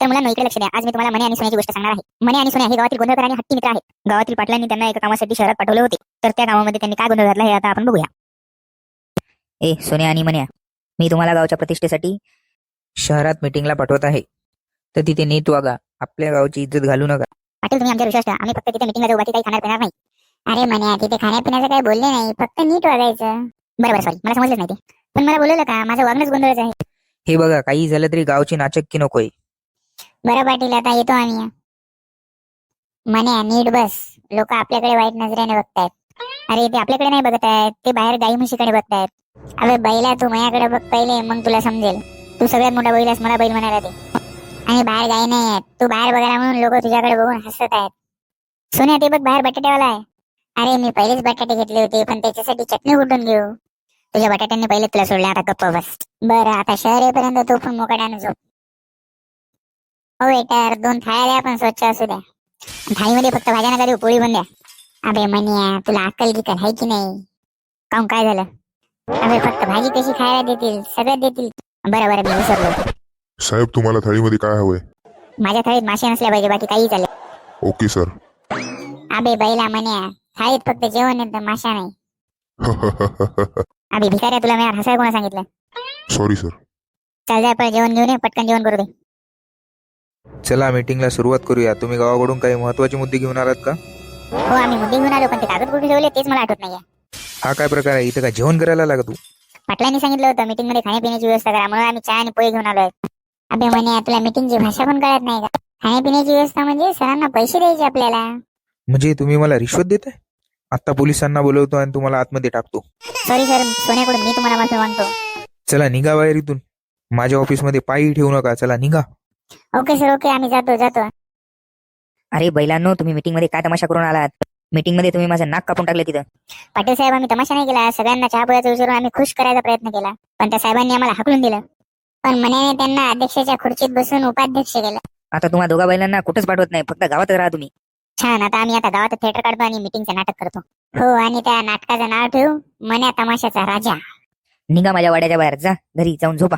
मुलांना इकडे लक्ष द्या. आज मी तुम्हाला मने आणि सोन्याची गोष्ट सांगणार आहे. मने आणि सोन्या हे गावातील गोंधळकर आणि हट्टी मित्र आहेत. गावातील पाटलांनी त्यांना एका कामासाठी शहरात पाठवले होते. तर त्या कामामध्ये त्यांनी काय गोंधळ घातला हे आता आपण बघूया. ए सोन्या आणि मन्या, मी तुम्हाला गावच्या प्रतिष्ठेसाठी शहरात मीटिंगला पाठवत आहे. तर तिथे नीट वागा, आपल्या गावची इज्जत घालू नका. पाटील तुम्ही आमच्यावर विश्वास ठेवा. आम्ही फक्त तिथे मीटिंगला जाऊ, बाकी काही खाणार पिणार नाही. अरे मने तिथे खाण्यापिण्याचं काही बोलले नाही, फक्त नीट वागायचं. बरोबर, सॉरी मला समजलंच नाही ते. पण मला बोलवलं का? माझं वागणंच गोंधळच आहे. हे बघा, काही झालं तरी गावची नाचक्की नकोय. बरं पाटील, आता येतो आम्ही. मने नीट बस. लोक आपल्याकडे वाईट नजरेने बघतायत. अरे ते आपल्याकडे नाही बघत आहेत, ते बाहेर गाई म्हशीकडे बघतायत. अबे बैला, तू माझ्याकडे बघ पहिले, मग तुला समजेल. तू सगळ्यात मोठा बैल आहेस, मला बैल म्हणायला दे. आणि बाहेर गाई नाही आहेत, तू बाहेर बघायला म्हणून लोक तुझ्याकडे बघून हसत आहेत. सोन्या ते बघ बाहेर बटाट्यावाला आहे. अरे मी पहिलेच बटाटे घेतले होते, पण त्याच्यासाठी चटणी कुठून घेऊ? तुझ्या बटाट्यांनी पहिले तुला सोडले, आता गप्प बस. बरं, आता शहर येईपर्यंत तू पण मोकाट्यानं झोप. हो वेटर, 2 थाळ्या द्या, पण स्वच्छ असू द्या. थाळीमध्ये फक्त भाज्या नका देऊ, पोळी पण द्या. अबे मनिया, तुला अक्कल गिकल आहे की नाही? काहून काय झालं? अबे फक्त भाजी कशी खायला देतील? सगळं देतील. बरं बरं, मी विसरलो. साहेब, तुम्हाला थाळीमध्ये काय हवंय? माझ्या थाळीत मासे नसल्या पाहिजे, बाकी काही चालेल. Okay sir. अबे बैला मन्या, थाळीत फक्त जेवण येतं, माशा नाही. अबे भिकाऱ्या, तुला मी हसाय कोणा सांगितलं? Sorry sir. चल जाय, पण जेवण घेऊन ये, पटकन जेवण करू दे. चला मीटिंगला सुरुवात करूया. तुम्ही गावाकडून काही महत्वाचे मुद्दे घेऊन आलात का? हो आम्ही मुद्दे घेऊन आलो, पण ते कागद कुठे ठेवले तेच मला आठवत नाहीये. हा काय प्रकार आहे? इथं काय जेवण करायला लागा तू? पाटलांनी सांगितलं होतं मीटिंग मध्ये खाण्यापिण्याची व्यवस्था करा, म्हणून आम्ही चहा आणि पोहे घेऊन आलोय. अबे मन्या, तुला मीटिंगची भाषा पण कळत नाही का? खाण्यापिण्याची व्यवस्था म्हणजे सरांना पैसे द्यायचे आपल्याला. म्हणजे तुम्ही मला रिश्वत देताय? आता पोलिसांना बोलवतो आणि तुम्हाला आतमध्ये टाकतो. सॉरी सर, सोन्याकडून मी तुम्हाला माफी मागतो. चला निघा बाहेर इथून. माझ्या ऑफिसमध्ये पायी ठेवू नका. चला निघा. ओके सर, ओके, आम्ही जातो. अरे बैलांनो, तुम्ही मीटिंग मध्ये काय तमाशा करून आलात? मीटिंग मध्ये तुम्ही माझं नाक कापून टाकलं तिथं. पाटील साहेब, आम्ही तमाशा नाही केला. सगळ्यांना चहा पोह्याचा विचारून आम्ही खुश करायचा प्रयत्न केला, पण त्या साहेबांनी आम्हाला हाकलून दिलं. पण मन्याने त्यांना अध्यक्षाच्या खुर्चीत बसून उपाध्यक्ष केलं. आता तुम्हा दोघा बैलांना कुठंच पाठवत नाही, फक्त गावातच राहा तुम्ही. छान, आता गावात थिएटर काढतो आणि मीटिंगचं नाटक करतो. हो, आणि त्या नाटकाचं नाव ठेवू मन्या तमाशाचा राजा. निघा माझ्या वाड्याच्या बाहेर, जा घरी जाऊन झोपा.